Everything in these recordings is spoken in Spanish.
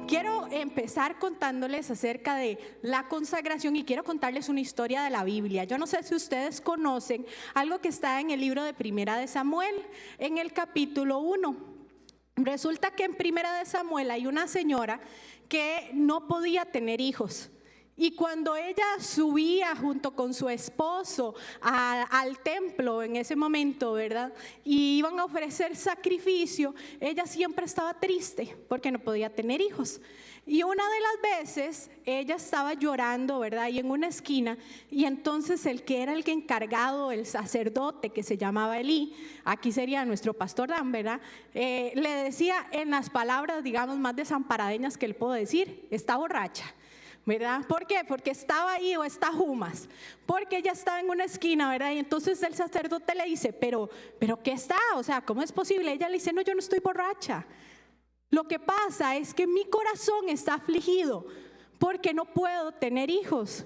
quiero empezar contándoles acerca de la consagración y quiero contarles una historia de la Biblia. Yo no sé si ustedes conocen algo que está en el libro de Primera de Samuel, en el capítulo 1. Resulta que en Primera de Samuel hay una señora que no podía tener hijos. Y cuando ella subía junto con su esposo al templo en ese momento, ¿verdad? Y iban a ofrecer sacrificio, ella siempre estaba triste porque no podía tener hijos. Y una de las veces ella estaba llorando, ¿verdad? Y en una esquina, y entonces el que era el encargado, el sacerdote que se llamaba Elí, aquí sería nuestro pastor Dan, ¿verdad? Le decía en las palabras, digamos, más desamparadeñas que le puedo decir: está borracha, ¿verdad? ¿Por qué? Porque estaba ahí, o está Jumas, porque ella estaba en una esquina, ¿verdad? Y entonces el sacerdote le dice, pero ¿qué está? O sea, ¿cómo es posible? Ella le dice, no, yo no estoy borracha. Lo que pasa es que mi corazón está afligido porque no puedo tener hijos.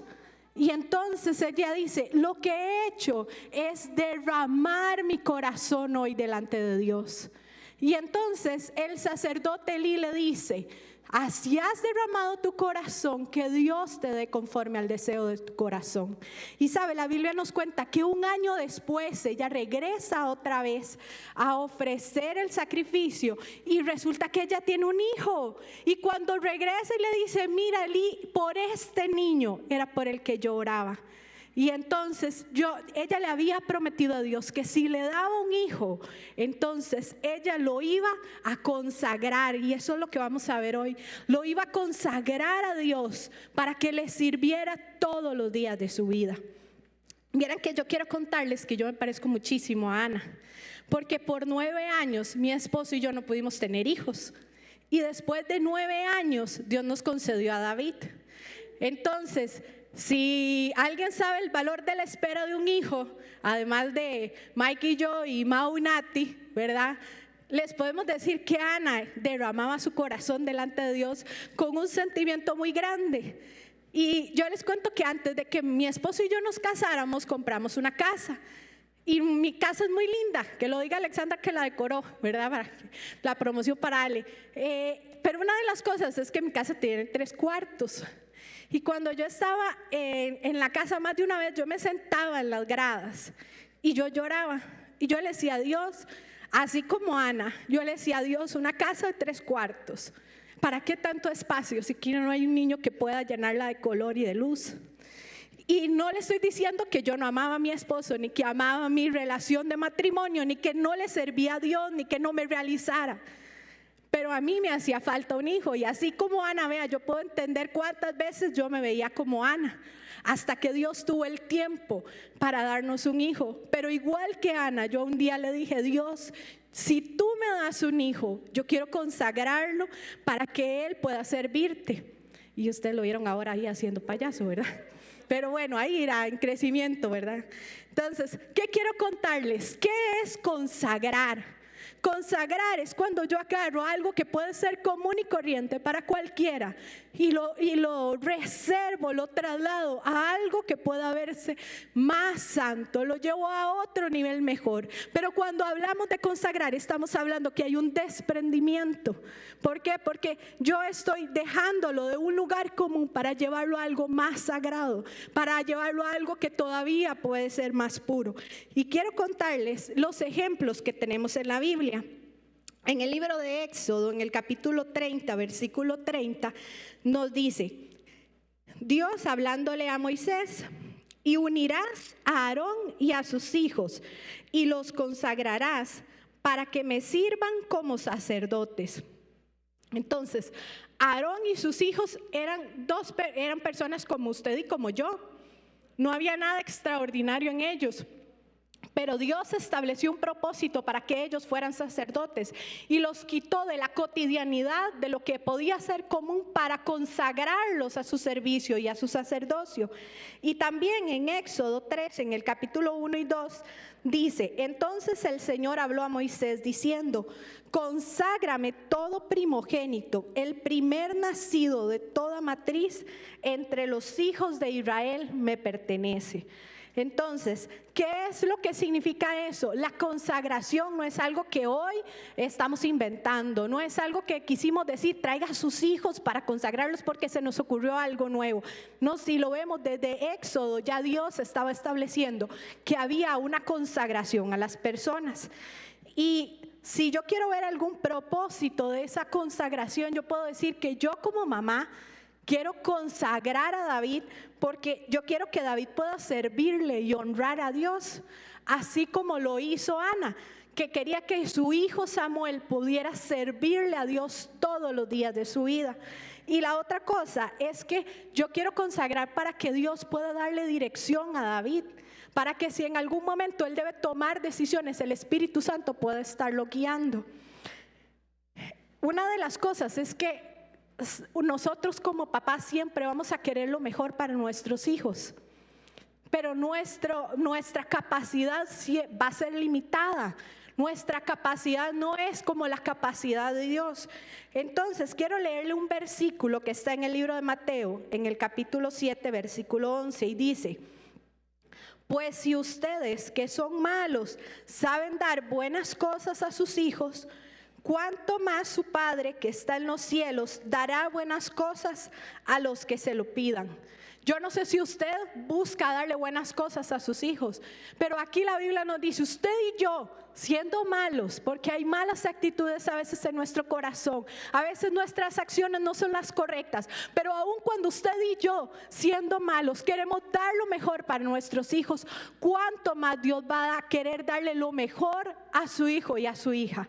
Y entonces ella dice, lo que he hecho es derramar mi corazón hoy delante de Dios. Y entonces el sacerdote Elí le dice, así has derramado tu corazón, que Dios te dé conforme al deseo de tu corazón. Y sabe, la Biblia nos cuenta que un año después ella regresa otra vez a ofrecer el sacrificio y resulta que ella tiene un hijo. Y cuando regresa y le dice, mira Elí, por este niño era por el que yo oraba. Y entonces ella le había prometido a Dios que si le daba un hijo, entonces ella lo iba a consagrar, y eso es lo que vamos a ver hoy. Lo iba a consagrar a Dios para que le sirviera todos los días de su vida. Miren que yo quiero contarles que yo me parezco muchísimo a Ana, porque por 9 años mi esposo y yo no pudimos tener hijos, y después de 9 años Dios nos concedió a David. Entonces, si alguien sabe el valor de la espera de un hijo, además de Mike y yo y Mau y Nati, ¿verdad? Les podemos decir que Ana derramaba su corazón delante de Dios con un sentimiento muy grande. Y yo les cuento que antes de que mi esposo y yo nos casáramos, compramos una casa. Y mi casa es muy linda, que lo diga Alexandra que la decoró, ¿verdad? Para la promoción para Ale. Pero una de las cosas es que mi casa tiene 3 cuartos. Y cuando yo estaba en la casa más de una vez, yo me sentaba en las gradas y yo lloraba. Y yo le decía a Dios, así como Ana, yo le decía a Dios, una casa de 3 cuartos. ¿Para qué tanto espacio si aquí no hay un niño que pueda llenarla de color y de luz? Y no le estoy diciendo que yo no amaba a mi esposo, ni que amaba mi relación de matrimonio, ni que no le servía a Dios, ni que no me realizara. Pero a mí me hacía falta un hijo, y así como Ana, vea, yo puedo entender cuántas veces yo me veía como Ana, hasta que Dios tuvo el tiempo para darnos un hijo. Pero igual que Ana, yo un día le dije, Dios, si tú me das un hijo, yo quiero consagrarlo para que él pueda servirte. Y ustedes lo vieron ahora ahí haciendo payaso, ¿verdad? Pero bueno, ahí irá en crecimiento, ¿verdad? Entonces, ¿qué quiero contarles? ¿Qué es consagrar? Consagrar es cuando yo agarro algo que puede ser común y corriente para cualquiera y lo reservo, lo traslado a algo que pueda verse más santo, lo llevo a otro nivel mejor. Pero cuando hablamos de consagrar, estamos hablando que hay un desprendimiento. ¿Por qué? Porque yo estoy dejándolo de un lugar común para llevarlo a algo más sagrado, para llevarlo a algo que todavía puede ser más puro. Y quiero contarles los ejemplos que tenemos en la Biblia. En el libro de Éxodo, en el capítulo 30, versículo 30, nos dice, Dios hablándole a Moisés, y unirás a Aarón y a sus hijos, y los consagrarás para que me sirvan como sacerdotes. Entonces, Aarón y sus hijos eran personas como usted y como yo. No había nada extraordinario en ellos. Pero Dios estableció un propósito para que ellos fueran sacerdotes y los quitó de la cotidianidad, de lo que podía ser común, para consagrarlos a su servicio y a su sacerdocio. Y también en Éxodo 3, en el capítulo 1 y 2, dice, entonces el Señor habló a Moisés diciendo, conságrame todo primogénito, el primer nacido de toda matriz entre los hijos de Israel me pertenece. Entonces, ¿qué es lo que significa eso? La consagración no es algo que hoy estamos inventando, no es algo que quisimos decir, traiga a sus hijos para consagrarlos porque se nos ocurrió algo nuevo. No, si lo vemos desde Éxodo, ya Dios estaba estableciendo que había una consagración a las personas. Y si yo quiero ver algún propósito de esa consagración, yo puedo decir que yo como mamá quiero consagrar a David porque yo quiero que David pueda servirle y honrar a Dios, así como lo hizo Ana, que quería que su hijo Samuel pudiera servirle a Dios todos los días de su vida. Y la otra cosa es que yo quiero consagrar para que Dios pueda darle dirección a David, para que si en algún momento él debe tomar decisiones, el Espíritu Santo pueda estarlo guiando. Una de las cosas es que nosotros como papás siempre vamos a querer lo mejor para nuestros hijos, pero nuestra capacidad va a ser limitada. Nuestra capacidad no es como la capacidad de Dios. Entonces quiero leerle un versículo que está en el libro de Mateo, en el capítulo 7, versículo 11, y dice: pues si ustedes que son malos saben dar buenas cosas a sus hijos, ¿cuánto más su Padre que está en los cielos dará buenas cosas a los que se lo pidan? Yo no sé si usted busca darle buenas cosas a sus hijos, pero aquí la Biblia nos dice, usted y yo, siendo malos, porque hay malas actitudes a veces en nuestro corazón, a veces nuestras acciones no son las correctas, pero aun cuando usted y yo, siendo malos, queremos dar lo mejor para nuestros hijos, ¿cuánto más Dios va a querer darle lo mejor a su hijo y a su hija?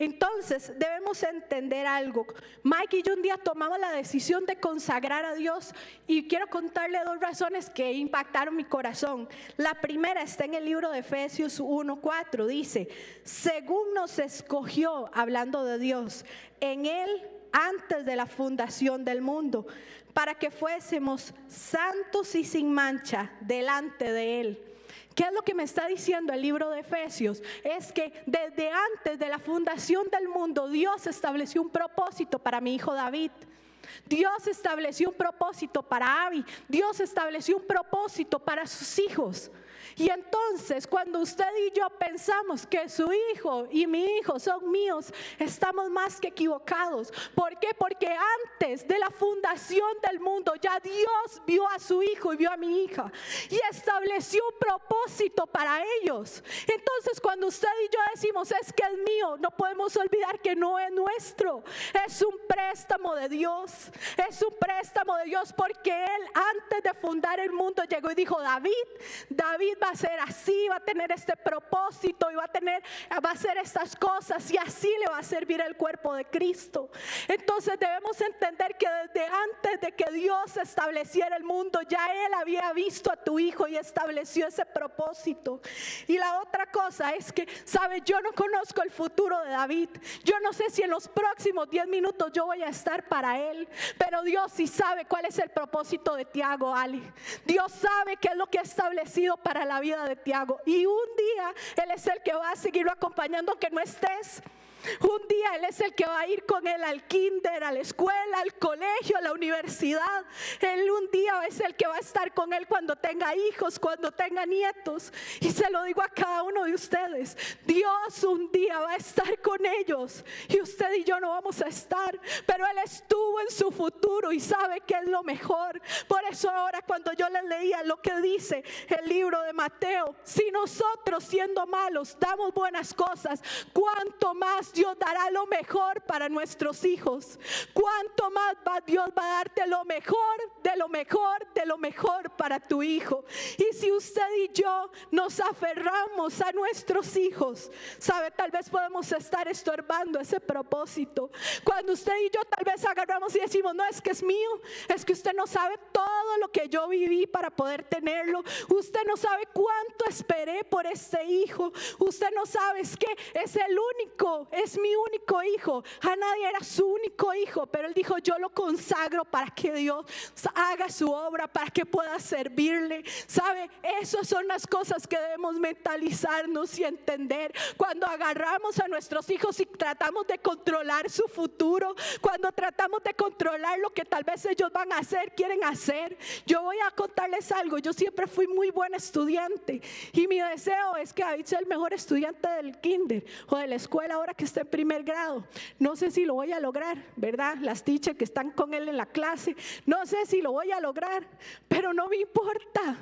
Entonces debemos entender algo. Mike y yo un día tomamos la decisión de consagrar a Dios y quiero contarle dos razones que impactaron mi corazón. La primera está en el libro de Efesios 1:4, dice: según nos escogió, hablando de Dios, en Él antes de la fundación del mundo, para que fuésemos santos y sin mancha delante de Él. ¿Qué es lo que me está diciendo el libro de Efesios? Es que desde antes de la fundación del mundo, Dios estableció un propósito para mi hijo David. Dios estableció un propósito para Abby. Dios estableció un propósito para sus hijos. Y entonces cuando usted y yo pensamos que su hijo y mi hijo son míos, estamos más que equivocados. ¿Por qué? Porque antes de la fundación del mundo ya Dios vio a su hijo y vio a mi hija y estableció un propósito para ellos. Entonces cuando usted y yo decimos es que es mío, no podemos olvidar que no es nuestro. Es un préstamo de Dios. Es un préstamo de Dios porque Él antes de fundar el mundo llegó y dijo: David va a ser así, va a tener este propósito y va a hacer estas cosas y así le va a servir el cuerpo de Cristo. Entonces debemos entender que desde antes de que Dios estableciera el mundo, ya Él había visto a tu hijo y estableció ese propósito. Y la otra cosa es que, ¿sabe? Yo no conozco el futuro de David. Yo no sé si en los próximos 10 minutos yo voy a estar para él, pero Dios sí sabe cuál es el propósito de Tiago, Ali. Dios sabe qué es lo que ha establecido para la vida de Tiago, y un día Él es el que va a seguirlo acompañando aunque no estés. Un día Él es el que va a ir con él al kinder, a la escuela, al colegio, a la universidad. Él un día es el que va a estar con él cuando tenga hijos, cuando tenga nietos. Y se lo digo a cada uno de ustedes: Dios un día va a estar con ellos y usted y yo no vamos a estar, pero Él estuvo en su futuro y sabe que es lo mejor. Por eso ahora cuando yo les leía lo que dice el libro de Mateo, si nosotros siendo malos damos buenas cosas, ¿cuánto más Dios dará lo mejor para nuestros hijos? ¿Cuánto más Dios va a darte lo mejor, de lo mejor, de lo mejor para tu hijo? Y si usted y yo nos aferramos a nuestros hijos, ¿sabe? Tal vez podemos estar estorbando ese propósito. Cuando usted y yo tal vez agarramos y decimos: no, es que es mío, es que usted no sabe todo lo que yo viví para poder tenerlo. Usted no sabe cuánto esperé por este hijo. Usted no sabe, es que es el único, es mi único hijo. A nadie era su único hijo, pero Él dijo: yo lo consagro para que Dios haga su obra, para que pueda servirle. ¿Sabe? Esas son las cosas que debemos mentalizarnos y entender. Cuando agarramos a nuestros hijos y tratamos de controlar su futuro, cuando tratamos de controlar lo que tal vez ellos van a hacer, quieren hacer, Yo voy a contarles algo, yo siempre fui muy buen estudiante y mi deseo es que David sea el mejor estudiante del kinder o de la escuela ahora que está en primer grado. No sé si lo voy a lograr, ¿verdad? Las teachers que están con él en la clase, no sé si lo voy a lograr, pero no me importa.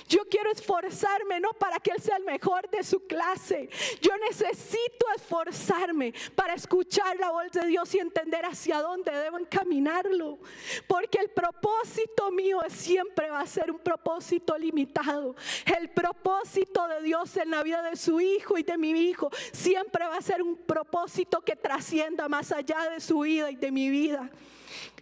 Yo quiero esforzarme, no para que él sea el mejor de su clase. Yo necesito esforzarme para escuchar la voz de Dios y entender hacia dónde debo encaminarlo. Porque el propósito mío siempre va a ser un propósito limitado. El propósito de Dios en la vida de su hijo y de mi hijo siempre va a ser un propósito que trascienda más allá de su vida y de mi vida.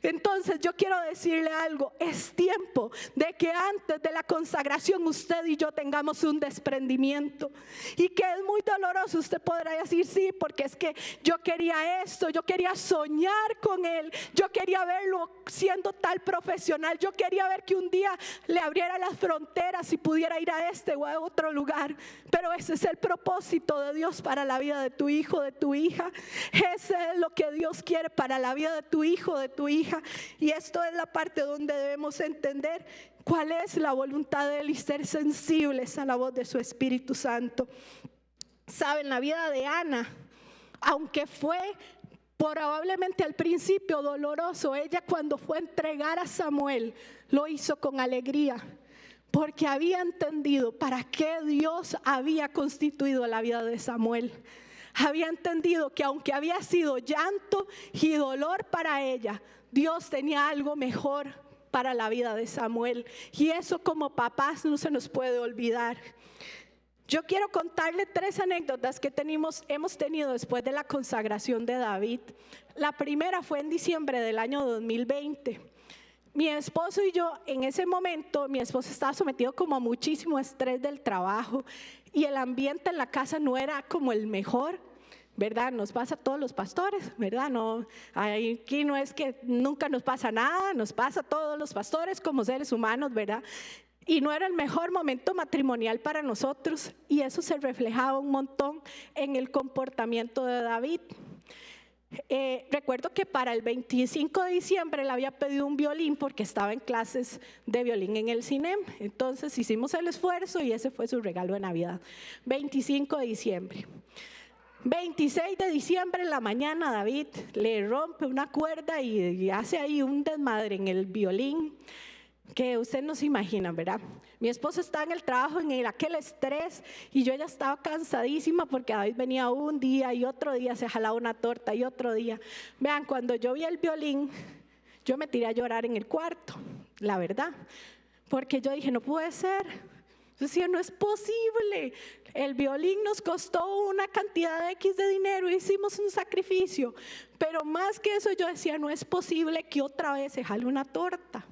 Entonces yo quiero decirle algo, es tiempo de que antes de la consagración usted y yo tengamos un desprendimiento, y que es muy doloroso. Usted podrá decir sí, porque es que yo quería esto, yo quería soñar con él, yo quería verlo siendo tal profesional, yo quería ver que un día le abriera las fronteras y pudiera ir a este o a otro lugar, pero ese es el propósito de Dios para la vida de tu hijo, de tu hija. Ese es lo que Dios quiere para la vida de tu hijo, de tu hija. Y esto es la parte donde debemos entender cuál es la voluntad de Él y ser sensibles a la voz de su Espíritu Santo. Saben, la vida de Ana, aunque fue probablemente al principio doloroso, ella cuando fue a entregar a Samuel lo hizo con alegría, porque había entendido para qué Dios había constituido la vida de Samuel. Había entendido que aunque había sido llanto y dolor para ella, Dios tenía algo mejor para la vida de Samuel. Y eso como papás no se nos puede olvidar. Yo quiero contarle 3 anécdotas que hemos tenido después de la consagración de David. La primera fue en diciembre del año 2020. Mi esposo y yo, en ese momento, mi esposo estaba sometido como a muchísimo estrés del trabajo y el ambiente en la casa no era como el mejor, ¿verdad? Nos pasa a todos los pastores, ¿verdad? No, aquí no es que nunca nos pasa nada, nos pasa a todos los pastores como seres humanos, ¿verdad? Y no era el mejor momento matrimonial para nosotros, y eso se reflejaba un montón en el comportamiento de David. Recuerdo que para el 25 de diciembre le había pedido un violín porque estaba en clases de violín en el CINEM. Entonces hicimos el esfuerzo y ese fue su regalo de Navidad. 25 de diciembre. 26 de diciembre en la mañana David le rompe una cuerda y hace ahí un desmadre en el violín que usted no se imagina, ¿verdad? Mi esposo estaba en el trabajo, en aquel estrés, y yo ya estaba cansadísima porque David venía un día y otro día se jalaba una torta y otro día. Vean, cuando yo vi el violín, yo me tiré a llorar en el cuarto, la verdad, porque yo dije, no puede ser. Yo decía, no es posible. El violín nos costó una cantidad de X de dinero, hicimos un sacrificio, pero más que eso yo decía, no es posible que otra vez se jale una torta.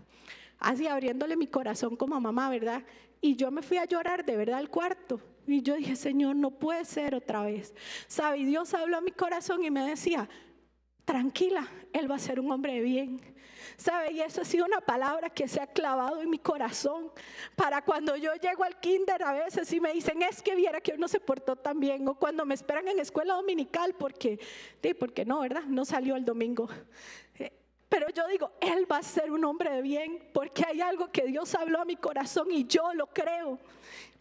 Así abriéndole mi corazón como mamá, ¿verdad? Y yo me fui a llorar de verdad al cuarto. Y yo dije, Señor, no puede ser otra vez. ¿Sabe? Y Dios habló a mi corazón y me decía, tranquila, Él va a ser un hombre de bien. ¿Sabe? Y eso ha sido una palabra que se ha clavado en mi corazón. Para cuando yo llego al kinder a veces y me dicen, es que viera que hoy no se portó tan bien. O cuando me esperan en escuela dominical porque no, ¿verdad? No salió el domingo. Pero yo digo, Él va a ser un hombre de bien, porque hay algo que Dios habló a mi corazón y yo lo creo.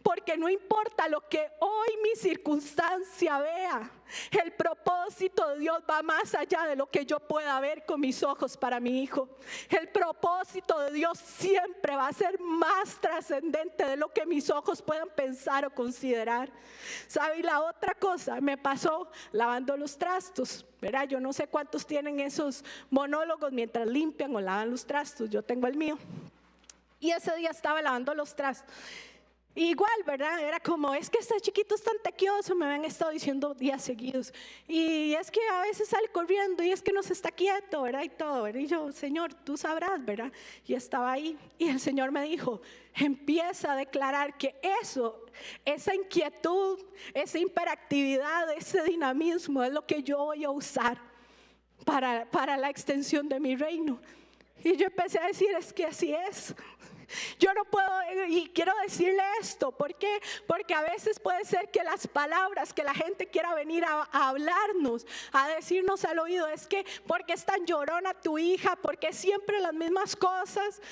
Porque no importa lo que hoy mi circunstancia vea, el propósito de Dios va más allá de lo que yo pueda ver con mis ojos para mi hijo. El propósito de Dios siempre va a ser más trascendente de lo que mis ojos puedan pensar o considerar. ¿Sabe? Y la otra cosa me pasó lavando los trastos, ¿verdad? Yo no sé cuántos tienen esos monólogos mientras limpian o lavan los trastos. Yo tengo el mío. Y ese día estaba lavando los trastos. Igual, ¿verdad? Era como, es que este chiquito es tan tequioso, me habían estado diciendo días seguidos. Y es que a veces sale corriendo y es que no se está quieto, ¿verdad? Y todo, ¿verdad? Y yo, Señor, tú sabrás, ¿verdad? Y estaba ahí y el Señor me dijo, empieza a declarar que esa inquietud, esa hiperactividad, ese dinamismo es lo que yo voy a usar para la extensión de mi reino. Y yo empecé a decir, es que así es. Yo no puedo, y quiero decirle esto, ¿por qué? Porque a veces puede ser que las palabras que la gente quiera venir a hablarnos, a decirnos al oído, es que porque es tan llorona tu hija, porque siempre las mismas cosas.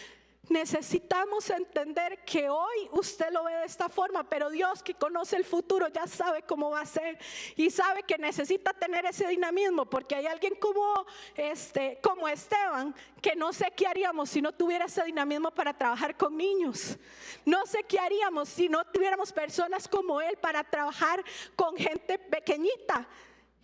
Necesitamos entender que hoy usted lo ve de esta forma, pero Dios, que conoce el futuro, ya sabe cómo va a ser y sabe que necesita tener ese dinamismo, porque hay alguien como Esteban, que no sé qué haríamos si no tuviera ese dinamismo para trabajar con niños. No sé qué haríamos si no tuviéramos personas como él para trabajar con gente pequeñita.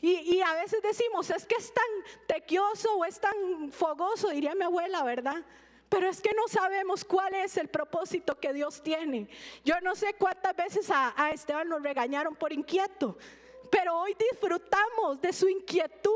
Y a veces decimos, es que es tan tequioso o es tan fogoso, diría mi abuela, ¿verdad? Pero es que no sabemos cuál es el propósito que Dios tiene. Yo no sé cuántas veces a Esteban lo regañaron por inquieto, pero hoy disfrutamos de su inquietud.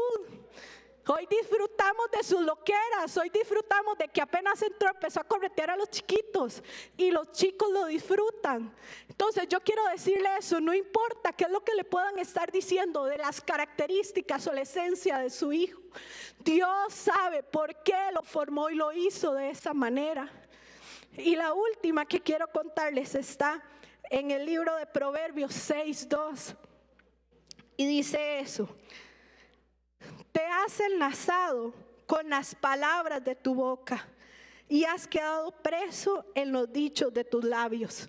Hoy disfrutamos de sus loqueras, hoy disfrutamos de que apenas entró, empezó a corretear a los chiquitos y los chicos lo disfrutan. Entonces yo quiero decirle eso, no importa qué es lo que le puedan estar diciendo de las características o la esencia de su hijo. Dios sabe por qué lo formó y lo hizo de esa manera. Y la última que quiero contarles está en el libro de Proverbios 6:2 y dice eso: te has enlazado con las palabras de tu boca y has quedado preso en los dichos de tus labios.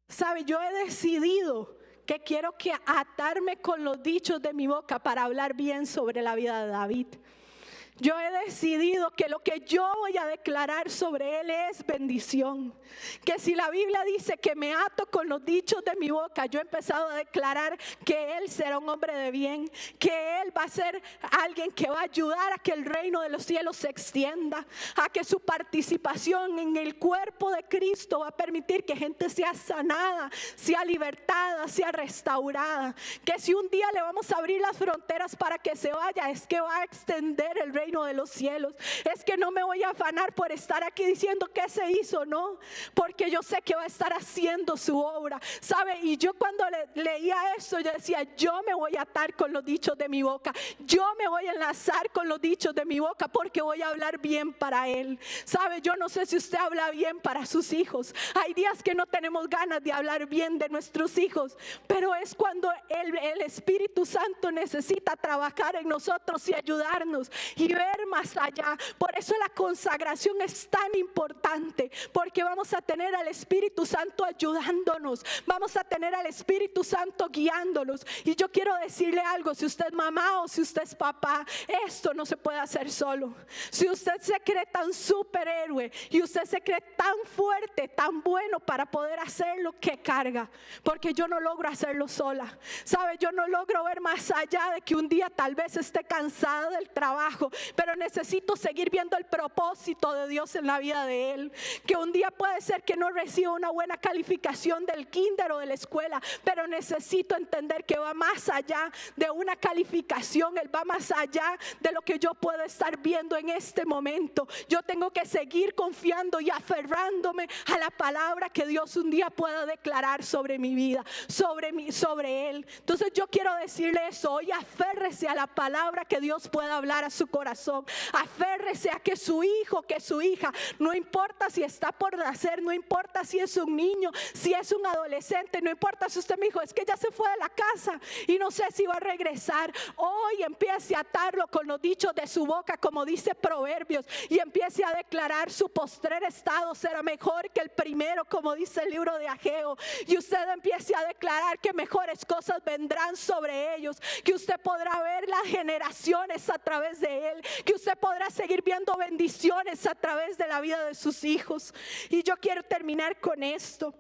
¿Sabe? Yo he decidido que quiero atarme con los dichos de mi boca para hablar bien sobre la vida de David. Yo he decidido que lo que yo voy a declarar sobre él es bendición. Que si la Biblia dice que me ato con los dichos de mi boca, yo he empezado a declarar que él será un hombre de bien, que él va a ser alguien que va a ayudar a que el reino de los cielos se extienda, a que su participación en el cuerpo de Cristo va a permitir que gente sea sanada, sea libertada, sea restaurada. Que si un día le vamos a abrir las fronteras para que se vaya, es que va a extender el reino de los cielos. Es que no me voy a afanar por estar aquí diciendo qué se hizo, no, porque yo sé que va a estar haciendo su obra, ¿sabe? Y yo cuando leía eso, yo decía, yo me voy a atar con los dichos de mi boca, yo me voy a enlazar con los dichos de mi boca, porque voy a hablar bien para él, ¿sabe? Yo no sé si usted habla bien para sus hijos. Hay días que no tenemos ganas de hablar bien de nuestros hijos, pero es cuando el Espíritu Santo necesita trabajar en nosotros y ayudarnos y ver más allá. Por eso la consagración es tan importante, porque vamos a tener al Espíritu Santo ayudándonos, vamos a tener al Espíritu Santo guiándonos. Y yo quiero decirle algo: si usted es mamá o si usted es papá, esto no se puede hacer solo. Si usted se cree tan superhéroe y usted se cree tan fuerte, tan bueno para poder hacer lo que carga, porque yo no logro hacerlo sola, ¿sabe? Yo no logro ver más allá de que un día tal vez esté cansada del trabajo, pero necesito seguir viendo el propósito de Dios en la vida de él. Que un día puede ser que no reciba una buena calificación del kinder o de la escuela, pero necesito entender que va más allá de una calificación. Él va más allá de lo que yo puedo estar viendo en este momento. Yo tengo que seguir confiando y aferrándome a la palabra que Dios un día pueda declarar sobre mi vida, sobre él. Entonces yo quiero decirle eso hoy: aférrese a la palabra que Dios pueda hablar a su corazón. Aférrese a que su hijo, que su hija, no importa si está por nacer, no importa si es un niño, si es un adolescente, no importa si usted me dijo, es que ya se fue de la casa y no sé si va a regresar. Hoy empiece a atarlo con los dichos de su boca, como dice Proverbios, y empiece a declarar: su postrer estado será mejor que el primero, como dice el libro de Ageo. Y usted empiece a declarar que mejores cosas vendrán sobre ellos, que usted podrá ver las generaciones a través de él, que usted podrá seguir viendo bendiciones a través de la vida de sus hijos. Y yo quiero terminar con esto: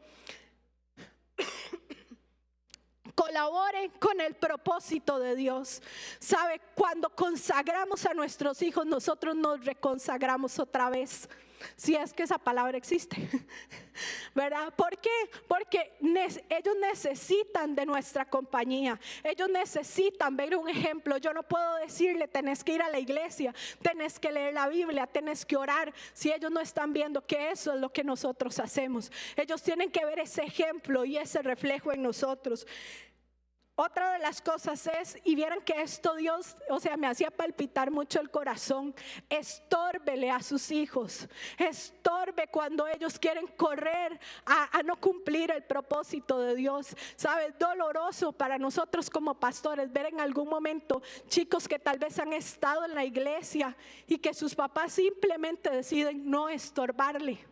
colaboren con el propósito de Dios. ¿Sabe? Cuando consagramos a nuestros hijos, nosotros nos reconsagramos otra vez, si es que esa palabra existe, ¿verdad? ¿Por qué? Porque ellos necesitan de nuestra compañía. Ellos necesitan ver un ejemplo. Yo no puedo decirle: tenés que ir a la iglesia, tenés que leer la Biblia, tenés que orar, si ellos no están viendo que eso es lo que nosotros hacemos. Ellos tienen que ver ese ejemplo y ese reflejo en nosotros. Otra de las cosas es, y vieran que esto Dios, me hacía palpitar mucho el corazón, estórbele a sus hijos, estorbe cuando ellos quieren correr a no cumplir el propósito de Dios. ¿Sabe? Es doloroso para nosotros como pastores ver en algún momento chicos que tal vez han estado en la iglesia y que sus papás simplemente deciden no estorbarle.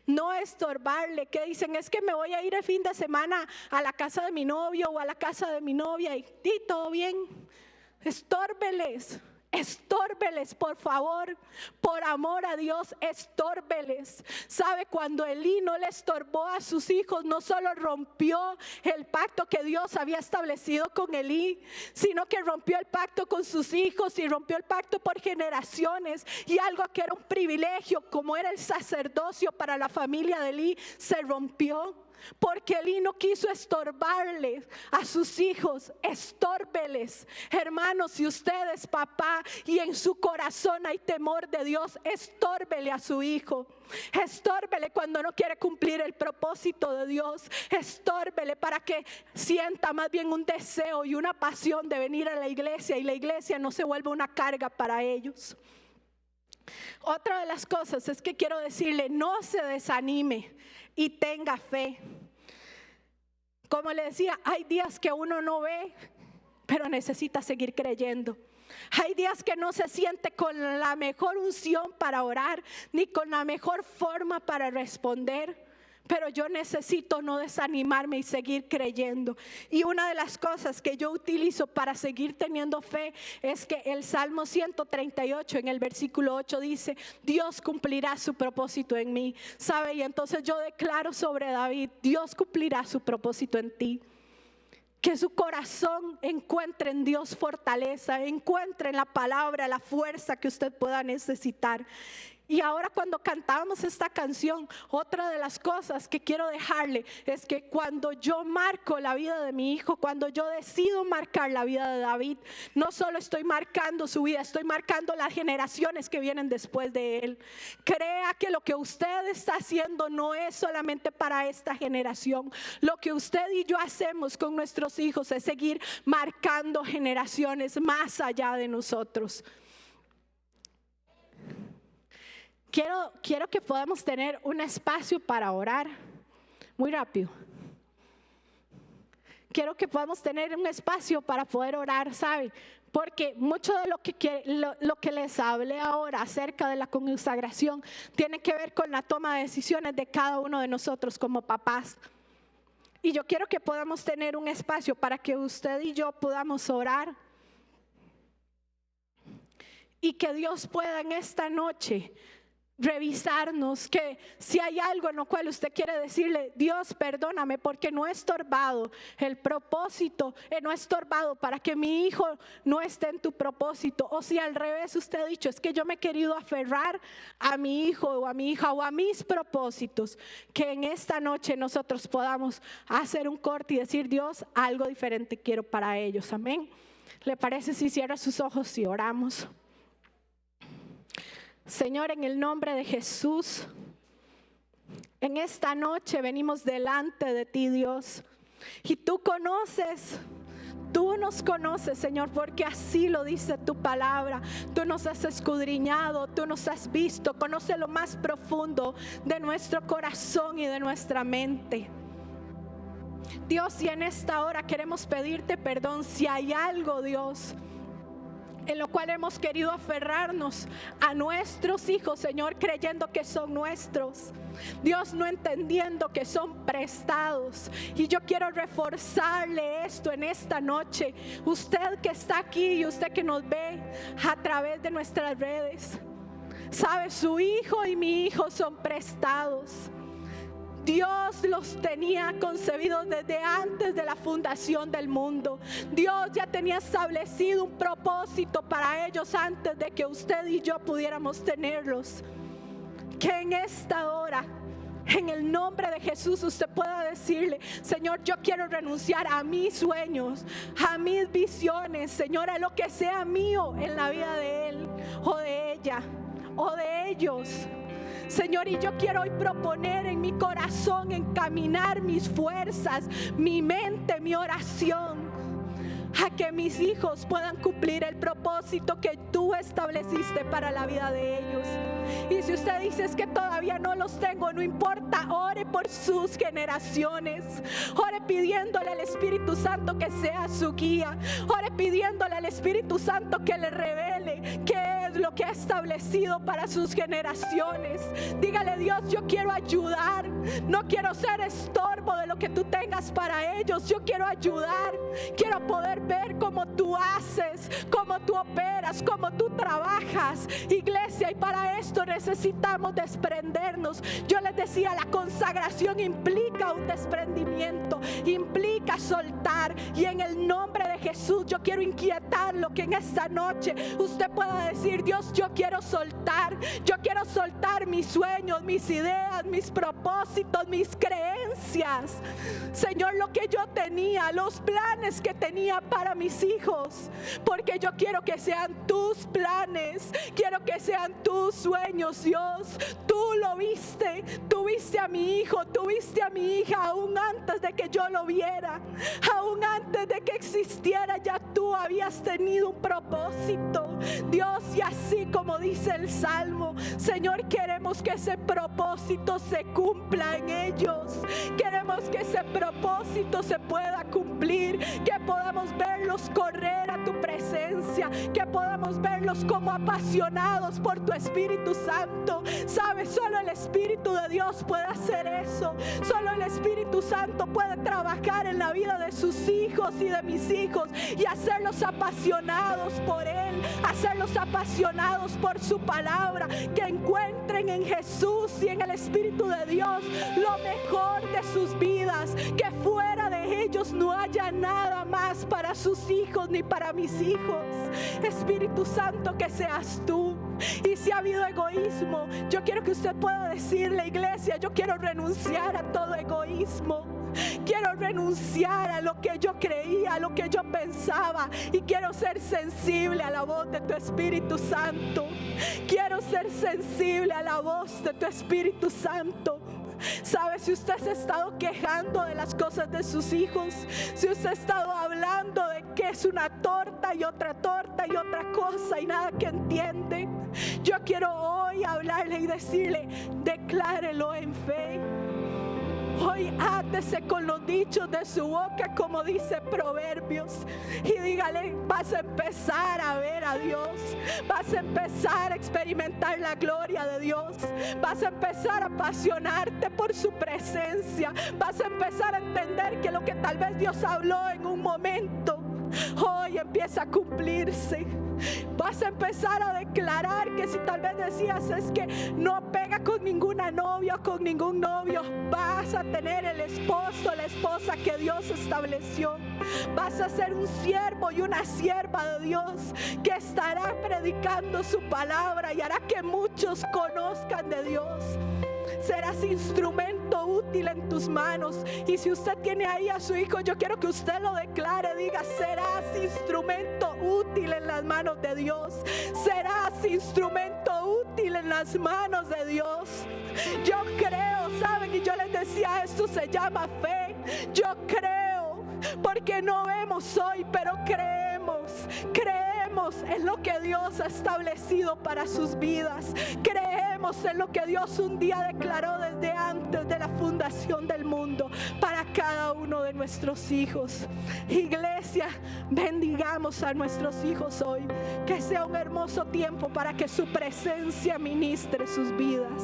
No estorbarle, que dicen es que me voy a ir el fin de semana a la casa de mi novio o a la casa de mi novia y todo bien. Estórbeles, por favor, por amor a Dios, estórbeles. ¿Sabe? Cuando Elí no le estorbó a sus hijos, no solo rompió el pacto que Dios había establecido con Elí, sino que rompió el pacto con sus hijos y rompió el pacto por generaciones. Y algo que era un privilegio, como era el sacerdocio para la familia de Elí, se rompió. Porque Elí no quiso estorbarles a sus hijos. Estórbeles, hermanos. Si usted es papá y en su corazón hay temor de Dios, estórbele a su hijo. Estórbele cuando no quiere cumplir el propósito de Dios. Estórbele para que sienta más bien un deseo y una pasión de venir a la iglesia, y la iglesia no se vuelva una carga para ellos. Otra de las cosas es que quiero decirle, no se desanime y tenga fe. Como le decía, hay días que uno no ve, pero necesita seguir creyendo. Hay días que no se siente con la mejor unción para orar, ni con la mejor forma para responder. Pero yo necesito no desanimarme y seguir creyendo. Y una de las cosas que yo utilizo para seguir teniendo fe es que el Salmo 138 en el versículo 8 dice: Dios cumplirá su propósito en mí. ¿Sabe? Y entonces yo declaro sobre David: Dios cumplirá su propósito en ti. Que su corazón encuentre en Dios fortaleza, encuentre en la palabra la fuerza que usted pueda necesitar. Y ahora cuando cantábamos esta canción, otra de las cosas que quiero dejarle es que cuando yo marco la vida de mi hijo, cuando yo decido marcar la vida de David, no solo estoy marcando su vida, estoy marcando las generaciones que vienen después de él. Crea que lo que usted está haciendo no es solamente para esta generación. Lo que usted y yo hacemos con nuestros hijos es seguir marcando generaciones más allá de nosotros. Quiero que podamos tener un espacio para orar. Muy rápido. Quiero que podamos tener un espacio para poder orar, ¿sabe? Porque mucho de lo que les hablé ahora acerca de la consagración tiene que ver con la toma de decisiones de cada uno de nosotros como papás. Y yo quiero que podamos tener un espacio para que usted y yo podamos orar. Y que Dios pueda en esta noche revisarnos, que si hay algo en lo cual usted quiere decirle: Dios, perdóname porque no he estorbado el propósito, no he estorbado para que mi hijo no esté en tu propósito. O si al revés usted ha dicho: es que yo me he querido aferrar a mi hijo o a mi hija o a mis propósitos, que en esta noche nosotros podamos hacer un corte y decir: Dios, algo diferente quiero para ellos. Amén. ¿Le parece si cierra sus ojos y oramos? Señor, en el nombre de Jesús, en esta noche venimos delante de ti, Dios, y tú nos conoces, Señor, porque así lo dice tu palabra. Tú nos has escudriñado, tú nos has visto, conoce lo más profundo de nuestro corazón y de nuestra mente. Dios, y en esta hora queremos pedirte perdón si hay algo, Dios, en lo cual hemos querido aferrarnos a nuestros hijos, Señor, creyendo que son nuestros. Dios, no entendiendo que son prestados. Y yo quiero reforzarle esto en esta noche. Usted que está aquí y usted que nos ve a través de nuestras redes, sabe, su hijo y mi hijo son prestados. Dios los tenía concebidos desde antes de la fundación del mundo. Dios ya tenía establecido un propósito para ellos antes de que usted y yo pudiéramos tenerlos. Que en esta hora, en el nombre de Jesús, usted pueda decirle: Señor, yo quiero renunciar a mis sueños, a mis visiones, Señor, a lo que sea mío en la vida de él o de ella o de ellos. Señor, y yo quiero hoy proponer en mi corazón encaminar mis fuerzas, mi mente, mi oración a que mis hijos puedan cumplir el propósito que tú estableciste para la vida de ellos. Y si usted dice es que todavía no los tengo, no importa, ore por sus generaciones, ore pidiéndole al Espíritu Santo que sea su guía, ore pidiéndole al Espíritu Santo que le revele qué es lo que ha establecido para sus generaciones. Dígale: Dios, yo quiero ayudar, no quiero ser estorbo de lo que tú tengas para ellos, yo quiero ayudar, quiero poder ver cómo tú haces, cómo tú operas, cómo tú trabajas, iglesia. Y para esto necesitamos desprendernos. Yo les decía, la consagración implica un desprendimiento, implica soltar. Y en el nombre de Jesús yo quiero inquietarlo, que en esta noche usted pueda decir: Dios, yo quiero soltar mis sueños, mis ideas, mis propósitos, mis creencias. Señor, lo que yo tenía, los planes que tenía para mis hijos, porque yo quiero que sean tus planes, quiero que sean tus sueños, Dios. Tú lo viste, tú viste a mi hijo, tú viste a mi hija aún antes de que yo lo viera, aún antes de que existiera, ya tú habías tenido un propósito, Dios. Y así como dice el Salmo, Señor, queremos que ese propósito se cumpla en ellos, queremos que ese propósito se pueda cumplir, que podamos verlos correr a tu presencia, que podamos verlos como apasionados por tu Espíritu Santo. Sabes, solo el Espíritu de Dios puede hacer eso, solo el Espíritu Santo puede trabajar en la vida de sus hijos y de mis hijos y hacerlos apasionados por Él, hacerlos apasionados por su palabra, que encuentren en Jesús y en el Espíritu de Dios lo mejor de sus vidas, que fuera de ellos no haya nada más para sus hijos ni para mis hijos. Espíritu Santo, que seas tú. Y si ha habido egoísmo, yo quiero que usted pueda decirle: iglesia, yo quiero renunciar a todo egoísmo, quiero renunciar a lo que yo creía, a lo que yo pensaba, y quiero ser sensible a la voz de tu Espíritu Santo. Quiero ser sensible a la voz de tu Espíritu Santo. ¿Sabe? Si usted se ha estado quejando de las cosas de sus hijos, si usted ha estado hablando de que es una torta y otra cosa y nada que entiende, yo quiero hoy hablarle y decirle: declárelo en fe. Hoy átese con los dichos de su boca, como dice Proverbios, y dígale: vas a empezar a ver a Dios, vas a empezar a experimentar la gloria de Dios, vas a empezar a apasionarte por su presencia, vas a empezar a entender que lo que tal vez Dios habló en un momento, hoy empieza a cumplirse. Vas a empezar a declarar que si tal vez decías es que no pega con ninguna novia o con ningún novio, vas a tener el esposo, la esposa que Dios estableció. Vas a ser un siervo y una sierva de Dios que estará predicando su palabra y hará que muchos conozcan de Dios. Serás instrumento útil en tus manos. Y si usted tiene ahí a su hijo, yo quiero que usted lo declare. Diga: serás instrumento útil en las manos de Dios. Serás instrumento útil en las manos de Dios. Yo creo, ¿saben? Y yo les decía, esto se llama fe. Yo creo, porque no vemos hoy, pero creemos en lo que Dios ha establecido para sus vidas. Creemos en lo que Dios un día declaró desde antes de la fundación del mundo para cada uno de nuestros hijos. Iglesia, bendigamos a nuestros hijos hoy. Que sea un hermoso tiempo para que su presencia ministre sus vidas.